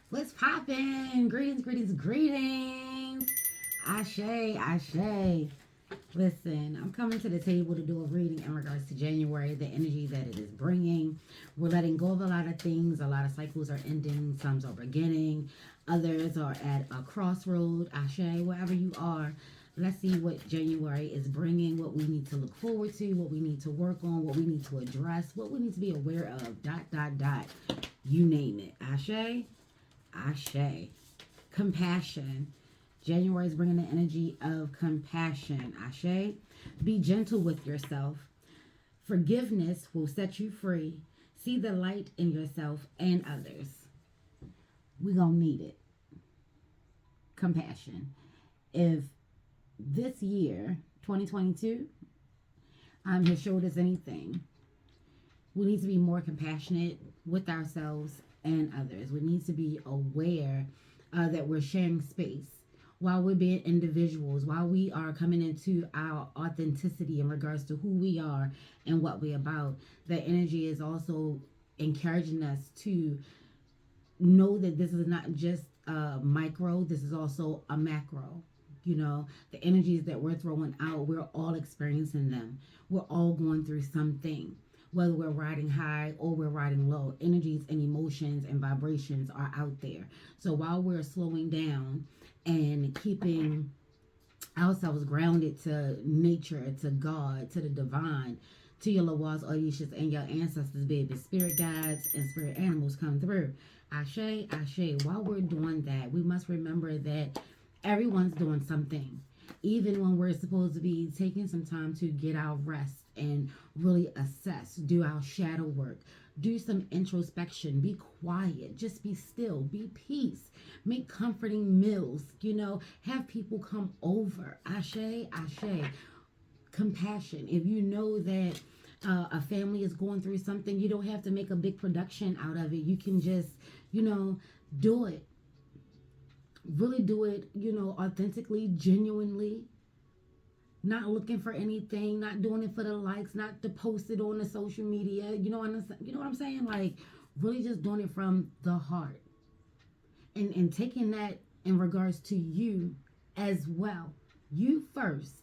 What's poppin'? Greetings, greetings, greetings. Ashe, Ashe. Listen, I'm coming to the table to do a reading in regards to January, the energy that it is bringing. We're letting go of a lot of things. A lot of cycles are ending. Some are beginning. Others are at a crossroad. Ashe, wherever you are. Let's see what January is bringing, what we need to look forward to, what we need to work on, what we need to address, what we need to be aware of. Dot, dot, dot. You name it. Ashe. Ashe. Compassion. January is bringing the energy of compassion. Ashe. Be gentle with yourself. Forgiveness will set you free. See the light in yourself and others. We're going to need it. Compassion. If this year, 2022, has showed us anything, we need to be more compassionate with ourselves and others. We need to be aware that we're sharing space while we're being individuals, while we are coming into our authenticity in regards to who we are and what we're about. That energy is also encouraging us to know that this is not just a micro, this is also a macro. You know, the energies that we're throwing out, we're all experiencing them. We're all going through something, whether we're riding high or we're riding low. Energies and emotions and vibrations are out there. So while we're slowing down and keeping ourselves grounded to nature, to God, to the divine, to your Lawas, Orishas, and your ancestors, baby, spirit guides and spirit animals come through. Ashe, Ashe. While we're doing that, we must remember that everyone's doing something. Even when we're supposed to be taking some time to get our rest and really assess, do our shadow work, do some introspection, be quiet, just be still, be peace, make comforting meals, have people come over. Ashe, Ashe. Compassion. If you know that a family is going through something, you don't have to make a big production out of it. You can just, do it. Really do it, authentically, genuinely, not looking for anything, not doing it for the likes, not to post it on the social media. You know what I'm saying? Like, really just doing it from the heart, and taking that in regards to you as well. You first.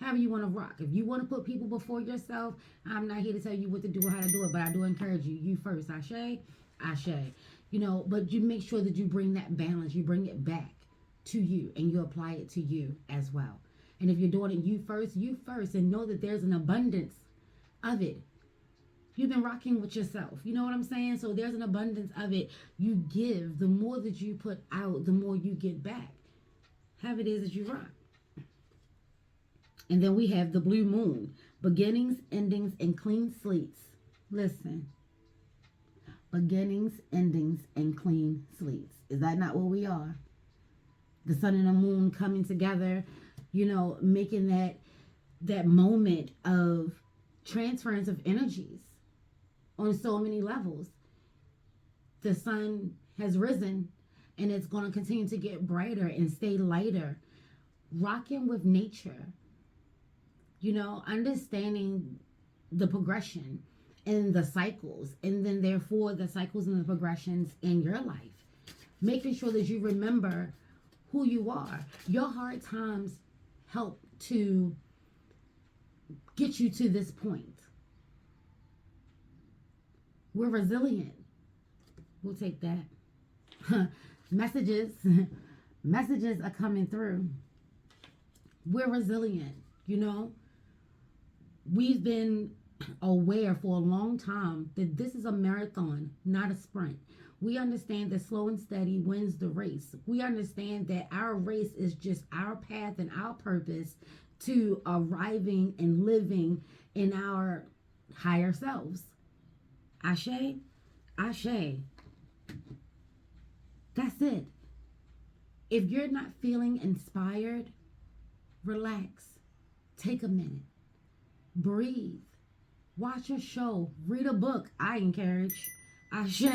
However you want to rock. If you want to put people before yourself, I'm not here to tell you what to do or how to do it, but I do encourage you. You first. Ashe, Ashe. But you make sure that you bring that balance. You bring it back to you, and you apply it to you as well. And if you're doing it you first, and know that there's an abundance of it. You've been rocking with yourself. You know what I'm saying? So there's an abundance of it. You give. The more that you put out, the more you get back. Have it is that you rock. And then we have the blue moon. Beginnings, endings, and clean slates. Listen. Beginnings, endings, and clean slates. Is that not what we are? The sun and the moon coming together, making that moment of transference of energies on so many levels. The sun has risen, and it's going to continue to get brighter and stay lighter. Rocking with nature. Understanding the progression and the cycles, and then therefore the cycles and the progressions in your life. Making sure that you remember who you are. Your hard times help to get you to this point. We're resilient. We'll take that. Messages are coming through. We're resilient, We've been aware for a long time that this is a marathon, not a sprint. We understand that slow and steady wins the race. We understand that our race is just our path and our purpose to arriving and living in our higher selves. Ashe, Ashe. That's it. If you're not feeling inspired, relax. Take a minute. Breathe. Watch a show. Read a book. I encourage. Ashe.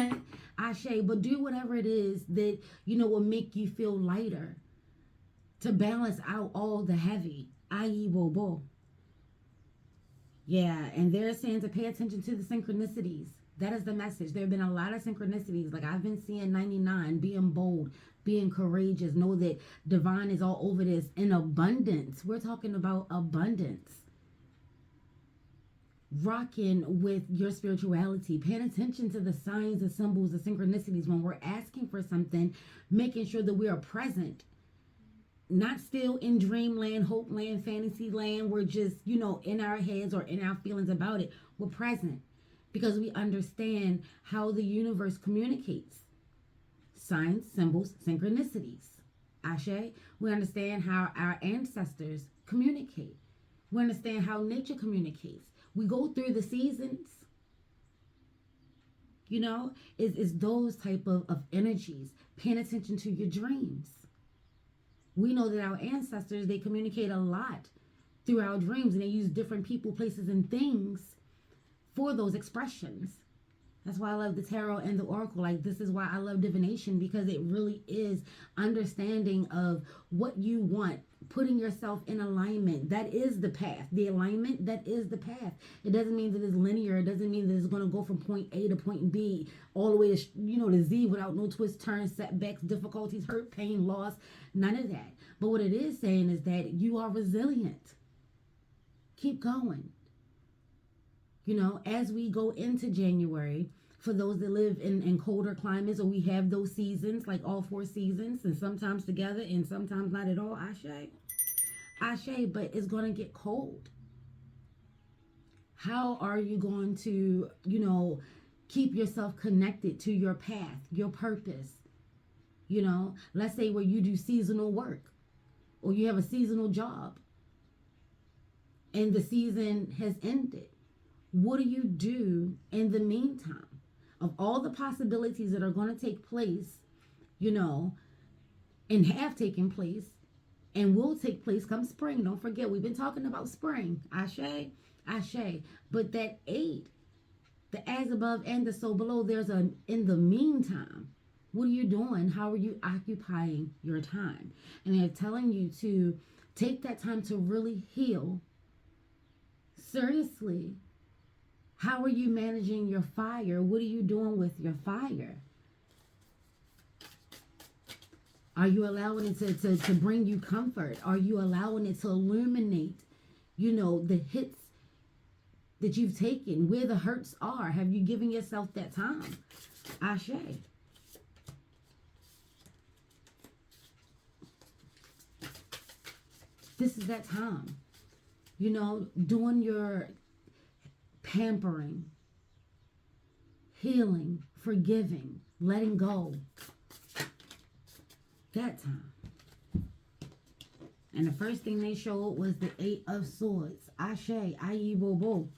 Ashe. But do whatever it is that, will make you feel lighter. To balance out all the heavy. I.e. Bobo. Yeah, and they're saying to pay attention to the synchronicities. That is the message. There have been a lot of synchronicities. Like I've been seeing 99, being bold, being courageous. Know that divine is all over this in abundance. We're talking about abundance. Rocking with your spirituality, paying attention to the signs, the symbols, the synchronicities when we're asking for something, making sure that we are present, not still in dreamland, hope land, fantasy land. We're just, in our heads or in our feelings about it. We're present because we understand how the universe communicates. Signs, symbols, synchronicities. Ashe. We understand how our ancestors communicate. We understand how nature communicates. We go through the seasons. It's those type of energies. Paying attention to your dreams. We know that our ancestors, they communicate a lot through our dreams, and they use different people, places, and things for those expressions. That's why I love the tarot and the oracle. Like, this is why I love divination, because it really is understanding of what you want, putting yourself in alignment. That is the path. The alignment, that is the path. It doesn't mean that it's linear. It doesn't mean that it's going to go from point A to point B all the way to, to Z without no twists, turns, setbacks, difficulties, hurt, pain, loss, none of that. But what it is saying is that you are resilient. Keep going. As we go into January, for those that live in colder climates, or we have those seasons, like all 4 seasons, and sometimes together and sometimes not at all, Ashe, but it's going to get cold. How are you going to, keep yourself connected to your path, your purpose? Let's say where you do seasonal work, or you have a seasonal job, and the season has ended. What do you do in the meantime? Of all the possibilities that are going to take place, and have taken place, and will take place come spring. Don't forget, we've been talking about spring. Ashe. But that 8, the as above and the so below, there's a in the meantime. What are you doing? How are you occupying your time? And they're telling you to take that time to really heal. Seriously. How are you managing your fire? What are you doing with your fire? Are you allowing it to bring you comfort? Are you allowing it to illuminate, the hits that you've taken, where the hurts are? Have you given yourself that time? Ashe. This is that time. Doing your pampering, healing, forgiving, letting go. That time. And the first thing they showed was the 8 of Swords. Ashe, aye, bobo.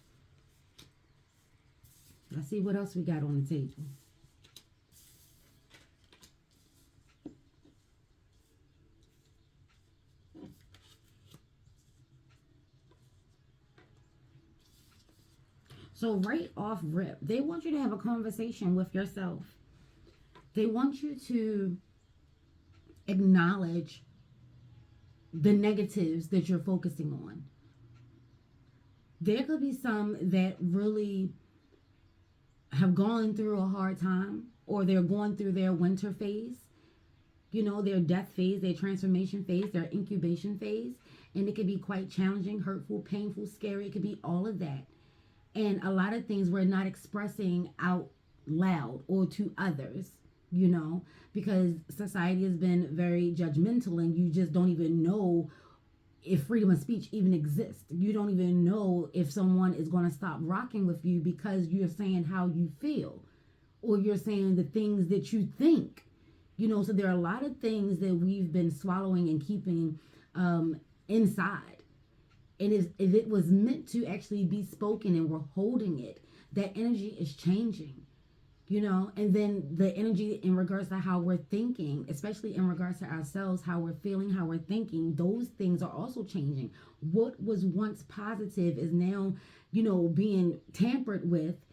Let's see what else we got on the table. So right off rip, they want you to have a conversation with yourself. They want you to acknowledge the negatives that you're focusing on. There could be some that really have gone through a hard time, or they're going through their winter phase, their death phase, their transformation phase, their incubation phase. And it could be quite challenging, hurtful, painful, scary. It could be all of that. And a lot of things we're not expressing out loud or to others, because society has been very judgmental, and you just don't even know if freedom of speech even exists. You don't even know if someone is going to stop rocking with you because you're saying how you feel, or you're saying the things that you think. So there are a lot of things that we've been swallowing and keeping inside. And if it was meant to actually be spoken and we're holding it, that energy is changing, and then the energy in regards to how we're thinking, especially in regards to ourselves, how we're feeling, how we're thinking, those things are also changing. What was once positive is now, being tampered with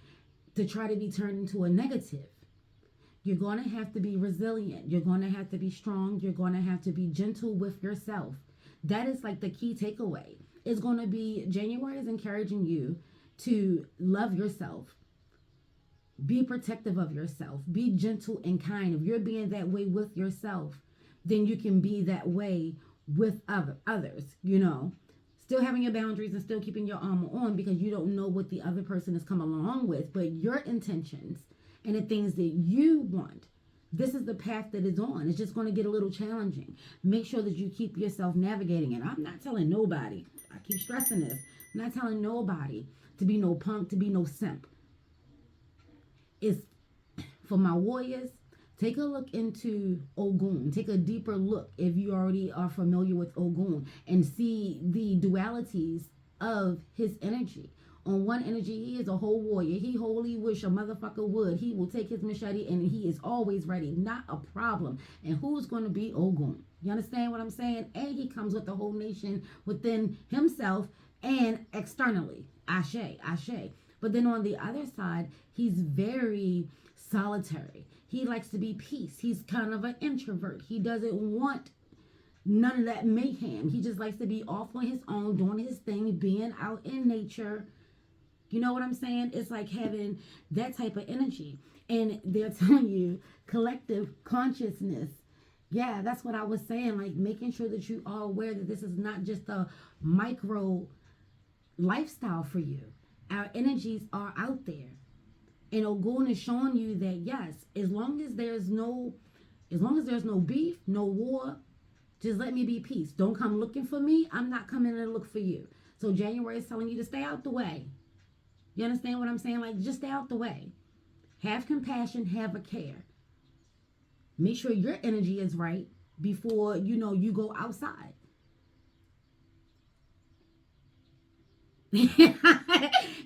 to try to be turned into a negative. You're going to have to be resilient. You're going to have to be strong. You're going to have to be gentle with yourself. That is like the key takeaway. It's going to be, January is encouraging you to love yourself, Be protective of yourself. Be gentle and kind. If you're being that way with yourself, then you can be that way with others, you know. Still having your boundaries and still keeping your armor on, because you don't know what the other person has come along with, but your intentions and the things that you want, this is the path that is on. It's just going to get a little challenging. Make sure that you keep yourself navigating it. I'm not telling nobody, I keep stressing this, I'm not telling nobody to be no punk, to be no simp. It's for my warriors. Take a look into Ogun. Take a deeper look if you already are familiar with Ogun and see the dualities of his energy. On one energy, he is a whole warrior. He wholly wish a motherfucker would. He will take his machete and he is always ready. Not a problem. And who's going to be Ogun? You understand what I'm saying? And he comes with the whole nation within himself and externally. Ashe, ashe. But then on the other side, he's very solitary. He likes to be peace. He's kind of an introvert. He doesn't want none of that mayhem. He just likes to be off on his own, doing his thing, being out in nature. You know what I'm saying? It's like having that type of energy. And they're telling you collective consciousness. Yeah, that's what I was saying. Like making sure that you are aware that this is not just a micro lifestyle for you. Our energies are out there. And Ogun is showing you that yes, as long as there's no beef, no war, just let me be peace. Don't come looking for me. I'm not coming to look for you. So January is telling you to stay out the way. You understand what I'm saying? Like just stay out the way. Have compassion, have a care. Make sure your energy is right before you go outside.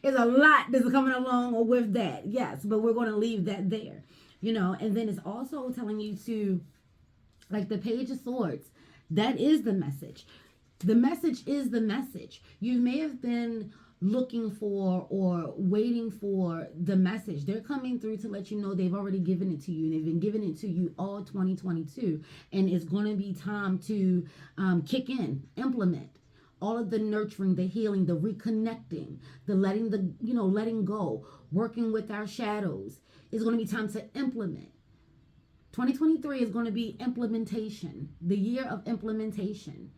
There's a lot that's coming along with that. Yes, but we're going to leave that there. And then it's also telling you to, like the Page of Swords, that is the message. The message is the message. You may have been looking for or waiting for the message. They're coming through to let you know they've already given it to you. And they've been giving it to you all 2022. And it's going to be time to kick in, implement. All of the nurturing, the healing, the reconnecting, the letting go, working with our shadows. It's going to be time to implement. 2023 is going to be implementation, the year of implementation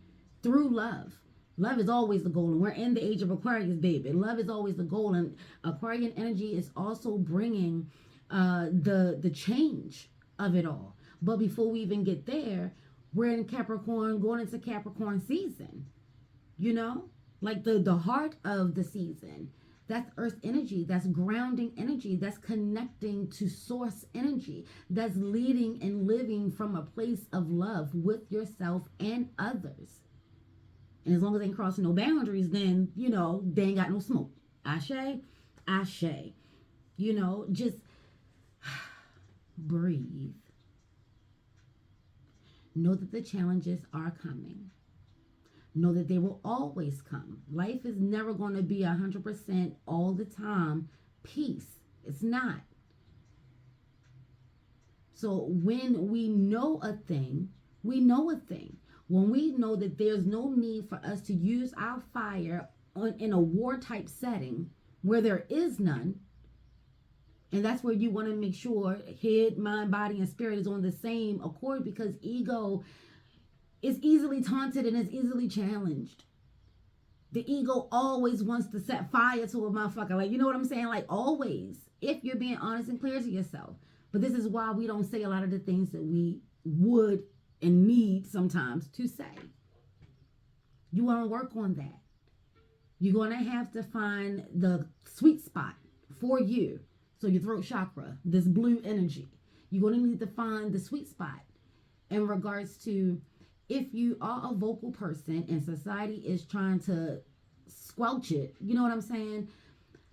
through love. Love is always the goal, and we're in the age of Aquarius, baby. Love is always the goal, and Aquarian energy is also bringing the change of it all. But before we even get there, we're in Capricorn, going into Capricorn season. Like the heart of the season. That's earth energy. That's grounding energy. That's connecting to source energy. That's leading and living from a place of love with yourself and others. And as long as they ain't crossing no boundaries, then, they ain't got no smoke. Ashe, ashe. Just breathe. Know that the challenges are coming. Know that they will always come. Life is never going to be 100% all the time peace. It's not. So when we know a thing, we know a thing. When we know that there's no need for us to use our fire in a war type setting where there is none, and that's where you want to make sure head, mind, body, and spirit is on the same accord, because ego is easily taunted and is easily challenged. The ego always wants to set fire to a motherfucker. Like, you know what I'm saying? Like, always. If you're being honest and clear to yourself. But this is why we don't say a lot of the things that we would and need sometimes to say. You want to work on that. You're going to have to find the sweet spot for you. So your throat chakra, this blue energy. You're going to need to find the sweet spot in regards to, if you are a vocal person and society is trying to squelch it, you know what I'm saying?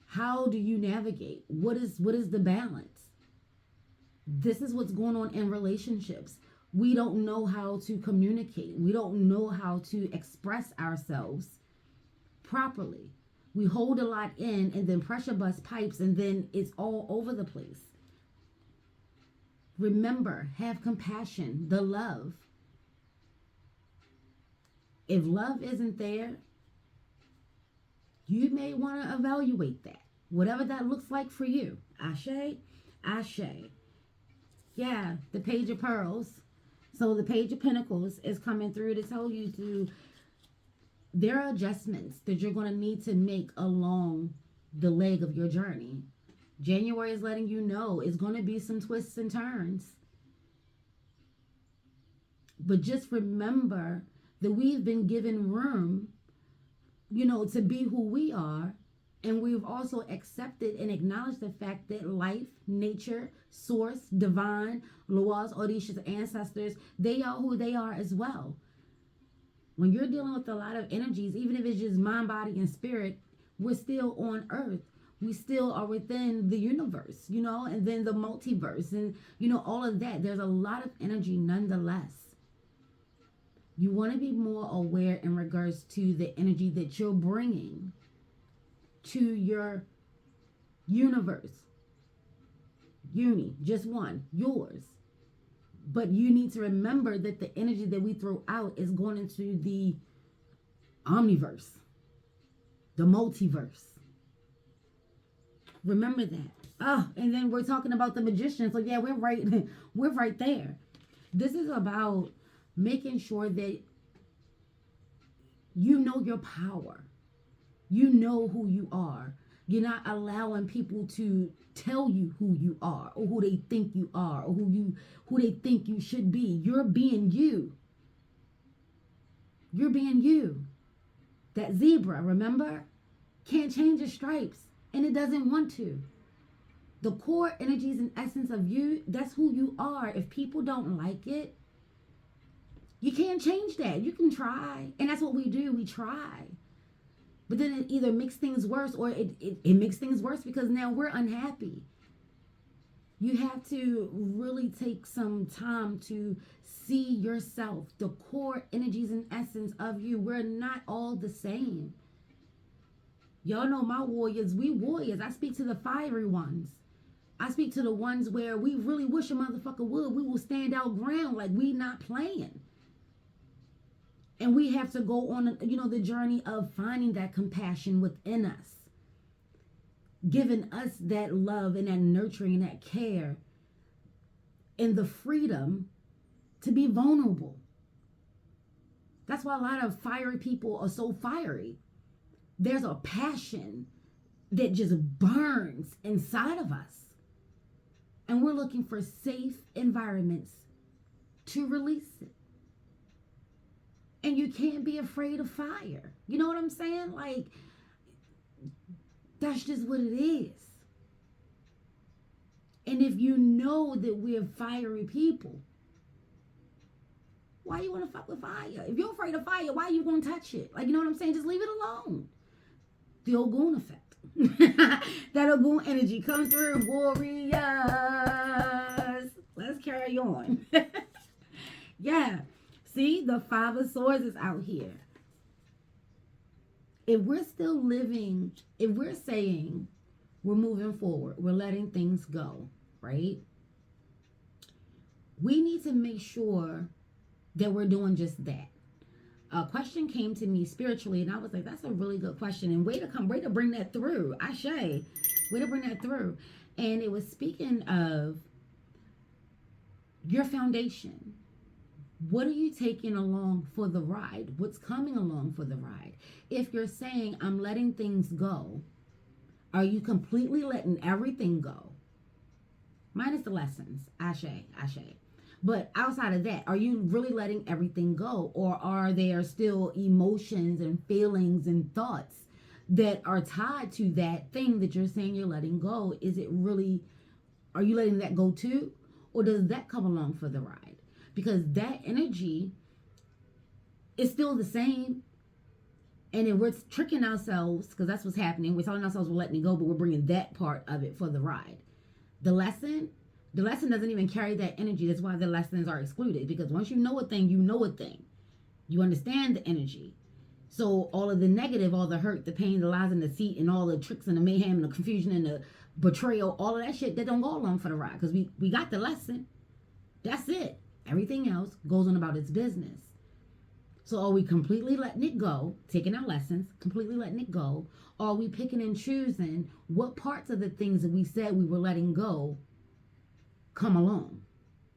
How do you navigate? What is the balance? This is what's going on in relationships. We don't know how to communicate. We don't know how to express ourselves properly. We hold a lot in and then pressure bust pipes, and then it's all over the place. Remember, have compassion, the love. If love isn't there, you may want to evaluate that. Whatever that looks like for you. Ashe, Ashe. Yeah, the Page of Pearls. So the Page of Pentacles is coming through to tell you to, there are adjustments that you're going to need to make along the leg of your journey. January is letting you know it's going to be some twists and turns. But just remember that we've been given room, to be who we are. And we've also accepted and acknowledged the fact that life, nature, source, divine, laws, Orishas, ancestors, they are who they are as well. When you're dealing with a lot of energies, even if it's just mind, body, and spirit, we're still on earth. We still are within the universe, and then the multiverse and, all of that. There's a lot of energy nonetheless. You want to be more aware in regards to the energy that you're bringing to your universe. Just one, yours. But you need to remember that the energy that we throw out is going into the omniverse, the multiverse. Remember that. Oh, and then we're talking about the magician. So yeah, we're right there. This is about making sure that you know your power. You know who you are. You're not allowing people to tell you who you are or who they think you are or who they think you should be. You're being you. You're being you. That zebra, remember? Can't change its stripes, and it doesn't want to. The core energies and essence of you, that's who you are. If people don't like it, you can't change that. You can try. And that's what we do. We try. But then it either makes things worse or it makes things worse because now we're unhappy. You have to really take some time to see yourself, the core energies and essence of you. We're not all the same. Y'all know my warriors. We warriors. I speak to the fiery ones. I speak to the ones where we really wish a motherfucker would. We will stand our ground like we not playing. And we have to go on, the journey of finding that compassion within us. Giving us that love and that nurturing and that care. And the freedom to be vulnerable. That's why a lot of fiery people are so fiery. There's a passion that just burns inside of us. And we're looking for safe environments to release it. And you can't be afraid of fire. You know what I'm saying? Like, that's just what it is. And if you know that we're fiery people, why you want to fuck with fire? If you're afraid of fire, why are you going to touch it? Like, you know what I'm saying? Just leave it alone. The Ogun effect. That Ogun energy come through, warriors. Let's carry on. Yeah. See, the Five of Swords is out here. If we're still living, if we're saying we're moving forward, we're letting things go, right? We need to make sure that we're doing just that. A question came to me spiritually, and I was like, that's a really good question. And way to bring that through. Ashe, way to bring that through. And it was speaking of your foundation. What are you taking along for the ride? What's coming along for the ride? If you're saying, I'm letting things go, are you completely letting everything go? Minus the lessons. Ashe, ashe. But outside of that, are you really letting everything go? Or are there still emotions and feelings and thoughts that are tied to that thing that you're saying you're letting go? Is it really, are you letting that go too? Or does that come along for the ride? Because that energy is still the same. And if we're tricking ourselves, because that's what's happening, we're telling ourselves we're letting it go, but we're bringing that part of it for the ride. The lesson doesn't even carry that energy. That's why the lessons are excluded. Because once you know a thing, you know a thing. You understand the energy. So all of the negative, all the hurt, the pain, the lies, and the deceit, and all the tricks and the mayhem and the confusion and the betrayal, all of that shit, that don't go along for the ride. Because we got the lesson. That's it. Everything else goes on about its business. So are we completely letting it go, taking our lessons, completely letting it go? Or are we picking and choosing what parts of the things that we said we were letting go come along?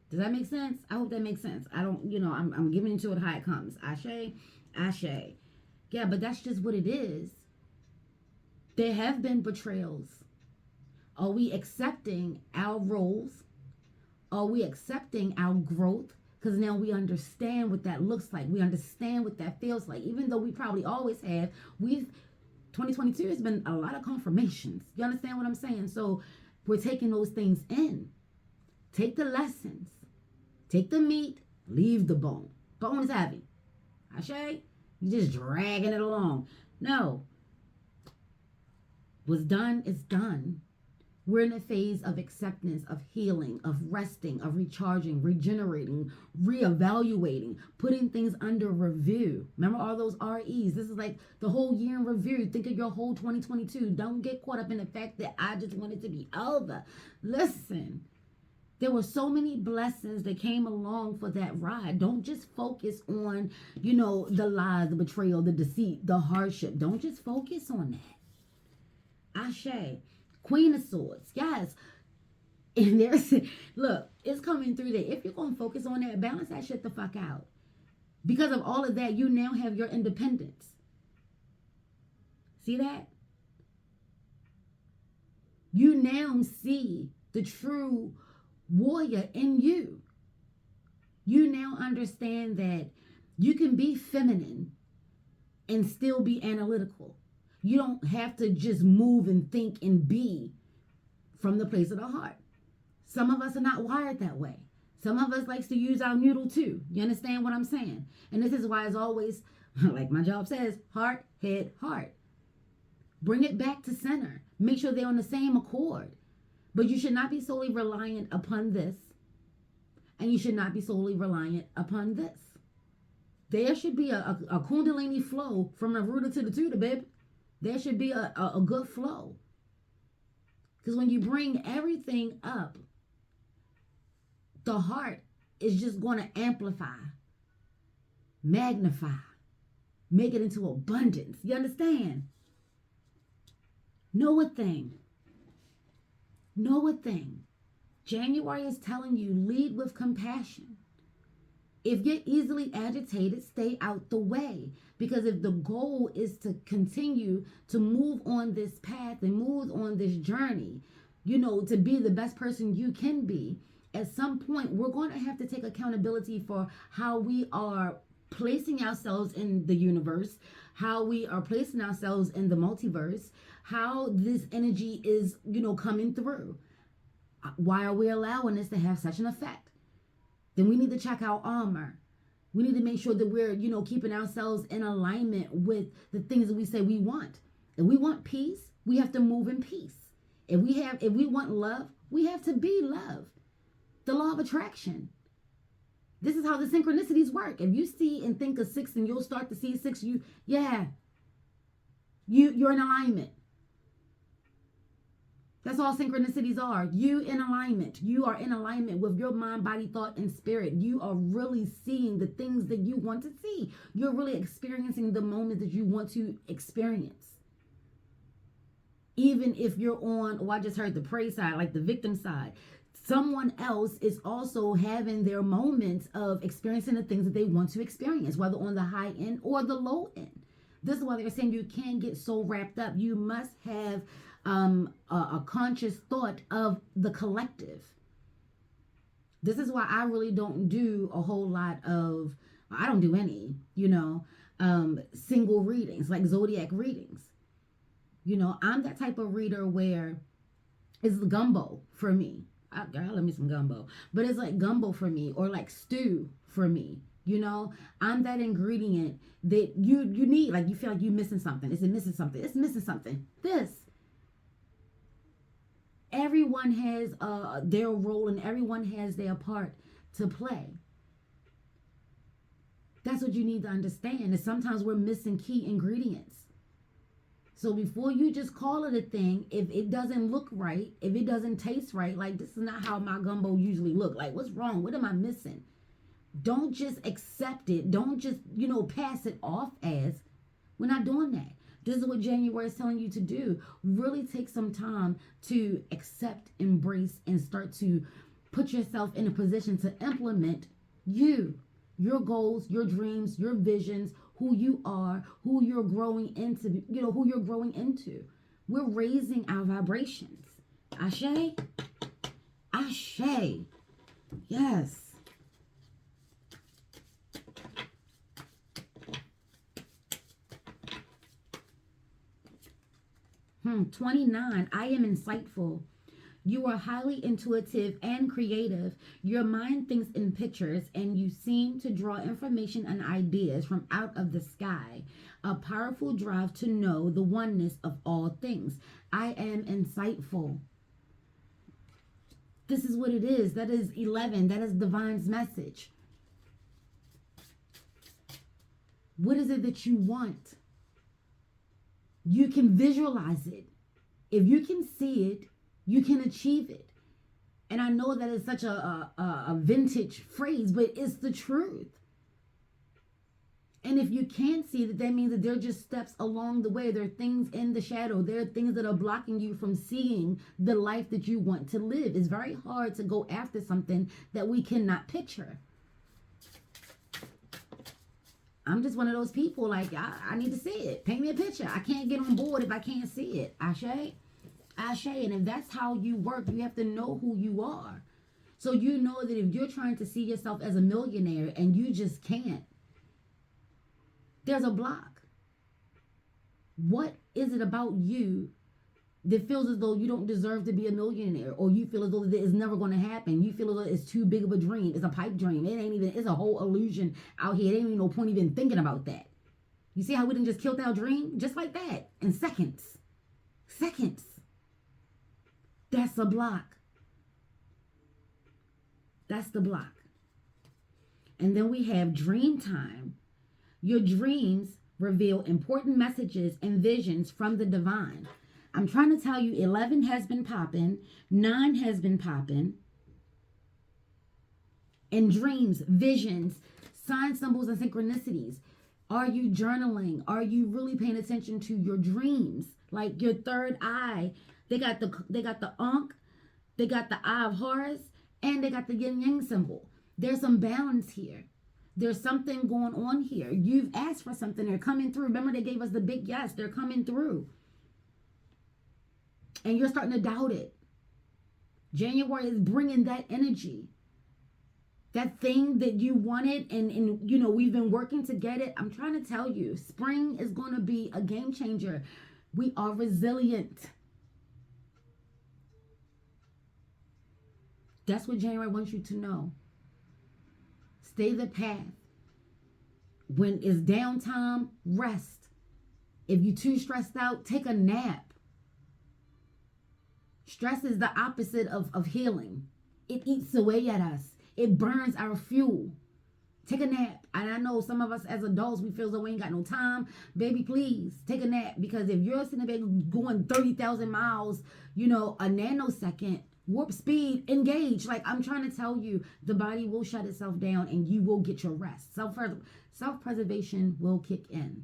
Does that make sense? I hope that makes sense. I don't, I'm giving into it how it comes. Ashe, ashe. Yeah, but that's just what it is. There have been betrayals. Are we accepting our roles? Are we accepting our growth? Because now we understand what that looks like. We understand what that feels like. Even though we probably always have, 2022 has been a lot of confirmations. You understand what I'm saying? So we're taking those things in. Take the lessons. Take the meat. Leave the bone. Bone is heavy. Ashe? You're just dragging it along. No. What's done is done. We're in a phase of acceptance, of healing, of resting, of recharging, regenerating, reevaluating, putting things under review. Remember all those REs? This is like the whole year in review. Think of your whole 2022. Don't get caught up in the fact that I just want it to be over. Listen, there were so many blessings that came along for that ride. Don't just focus on, the lies, the betrayal, the deceit, the hardship. Don't just focus on that. Ashe. Queen of Swords, yes. And look, it's coming through there. If you're going to focus on that, balance that shit the fuck out. Because of all of that, you now have your independence. See that? You now see the true warrior in you. You now understand that you can be feminine and still be analytical. You don't have to just move and think and be from the place of the heart. Some of us are not wired that way. Some of us likes to use our noodle too. You understand what I'm saying? And this is why it's always, like my job says, heart, head, heart. Bring it back to center. Make sure they're on the same accord. But you should not be solely reliant upon this. And you should not be solely reliant upon this. There should be a kundalini flow from the rooter to the tutor, babe. There should be a good flow. Because when you bring everything up, the heart is just going to amplify, magnify, make it into abundance. You understand? Know a thing. Know a thing. January is telling you, lead with compassion. If you're easily agitated, stay out the way. Because if the goal is to continue to move on this path and move on this journey, to be the best person you can be, at some point, we're going to have to take accountability for how we are placing ourselves in the universe, how we are placing ourselves in the multiverse, how this energy is, coming through. Why are we allowing this to have such an effect? Then we need to check our armor. We need to make sure that we're, keeping ourselves in alignment with the things that we say we want. If we want peace, we have to move in peace. If we want love, we have to be love. The law of attraction. This is how the synchronicities work. If you see and think of 6 and you'll start to see 6, you're in alignment. That's all synchronicities are. You in alignment. You are in alignment with your mind, body, thought, and spirit. You are really seeing the things that you want to see. You're really experiencing the moment that you want to experience. Even if you're on, I just heard the prey side, like the victim side. Someone else is also having their moments of experiencing the things that they want to experience, whether on the high end or the low end. This is why they're saying you can't get so wrapped up. You must have a conscious thought of the collective. This is why I really don't do a whole lot of, I don't do any, single readings, like zodiac readings. I'm that type of reader where it's gumbo for me. Girl, let me some gumbo. But it's like gumbo for me, or like stew for me. I'm that ingredient that you need. Like you feel like you're missing something. Is it missing something? It's missing something. Everyone has their role and everyone has their part to play. That's what you need to understand. Is sometimes we're missing key ingredients. So before you just call it a thing, if it doesn't look right, if it doesn't taste right, like this is not how my gumbo usually look. Like what's wrong? What am I missing? Don't just accept it. Don't just, pass it off as. We're not doing that. This is what January is telling you to do. Really take some time to accept, embrace, and start to put yourself in a position to implement your goals, your dreams, your visions, who you are, who you're growing into, who you're growing into. We're raising our vibrations. Ashe? Ashe. Yes. 29. I am insightful. You are highly intuitive and creative. Your mind thinks in pictures and you seem to draw information and ideas from out of the sky. A powerful drive to know the oneness of all things. I am insightful. This is what it is. That is 11. That is Divine's message. What is it that you want? You can visualize it. If you can see it, you can achieve it. And I know that is such a vintage phrase, but it's the truth. And if you can't see it, that means that there are just steps along the way. There are things in the shadow. There are things that are blocking you from seeing the life that you want to live. It's very hard to go after something that we cannot picture. I'm just one of those people, like, I need to see it. Paint me a picture. I can't get on board if I can't see it. Ashe? Ashe. And if that's how you work, you have to know who you are. So you know that if you're trying to see yourself as a millionaire and you just can't, there's a block. What is it about you that feels as though you don't deserve to be a millionaire, or you feel as though it's never going to happen? You feel as though it's too big of a dream. It's a pipe dream. It ain't even, it's a whole illusion out here. It ain't even no point even thinking about that. You see how we done just killed our dream? Just like that. In seconds. Seconds. That's a block. That's the block. And then we have dream time. Your dreams reveal important messages and visions from the divine. I'm trying to tell you, 11 has been popping, 9 has been popping. And dreams, visions, signs, symbols, and synchronicities. Are you journaling? Are you really paying attention to your dreams? Like your third eye. They got the Ankh, they got the Eye of Horus, and they got the Yin Yang symbol. There's some balance here. There's something going on here. You've asked for something. They're coming through. Remember, they gave us the big yes. They're coming through. And you're starting to doubt it. January is bringing that energy. That thing that you wanted, and we've been working to get it. I'm trying to tell you, spring is going to be a game changer. We are resilient. That's what January wants you to know. Stay the path. When it's downtime, rest. If you're too stressed out, take a nap. Stress is the opposite of healing. It eats away at us. It burns our fuel. Take a nap. And I know some of us as adults, we feel as though we ain't got no time. Baby, please take a nap. Because if you're sitting there going 30,000 miles, a nanosecond, warp speed, engage. Like, I'm trying to tell you, the body will shut itself down and you will get your rest. Self-preservation will kick in.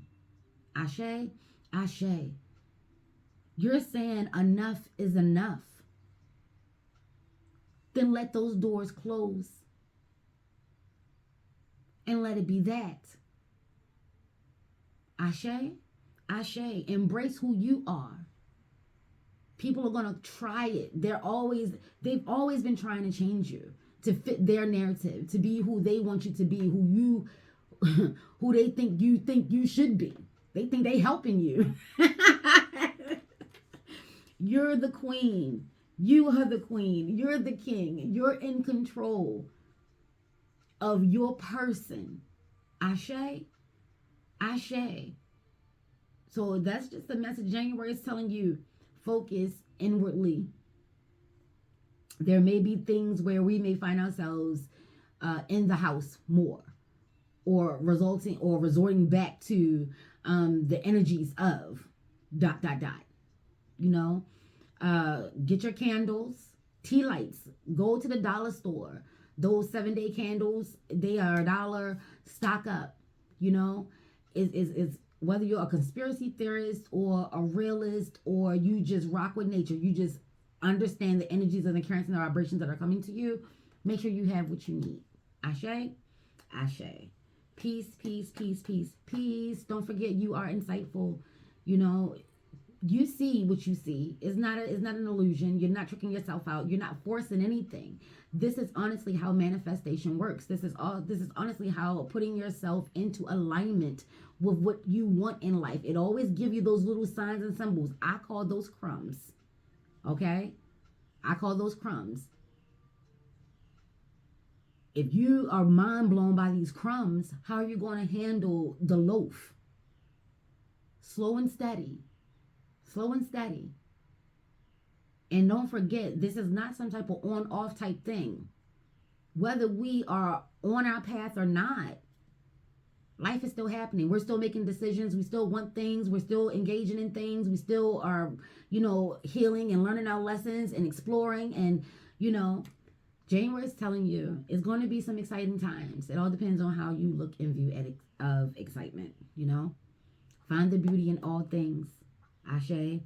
Ashe, ashe. You're saying enough is enough. Then let those doors close. And let it be that. Ashe, ashe. Embrace who you are. People are going to try it. They've always been trying to change you to fit their narrative, to be who they want you to be, who they think you should be. They think they helping you. You're the queen. You are the queen. You're the king. You're in control of your person. Ashe, ashe. So that's just the message January is telling you. Focus inwardly. There may be things where we may find ourselves in the house more, or resorting back to the energies of ... Get your candles, tea lights, go to the dollar store, Those 7-day candles, they are $1. Stock up. You know, is whether you're a conspiracy theorist or a realist, or you just rock with nature, you just understand the energies and the currents and the vibrations that are coming to you. Make sure you have what you need. Ashe, ashe. Peace, peace, peace, peace, peace. Don't forget, you are insightful. You know, you see what you see. It's not an illusion. You're not tricking yourself out. You're not forcing anything. This is honestly how manifestation works. This is honestly how putting yourself into alignment with what you want in life. It always give you those little signs and symbols. I call those crumbs. Okay? I call those crumbs. If you are mind blown by these crumbs, how are you going to handle the loaf? Slow and steady. Slow and steady. And don't forget, this is not some type of on-off type thing. Whether we are on our path or not, life is still happening. We're still making decisions. We still want things. We're still engaging in things. We still are, healing and learning our lessons and exploring. And, January is telling you it's going to be some exciting times. It all depends on how you look and view of excitement, Find the beauty in all things. Ashe.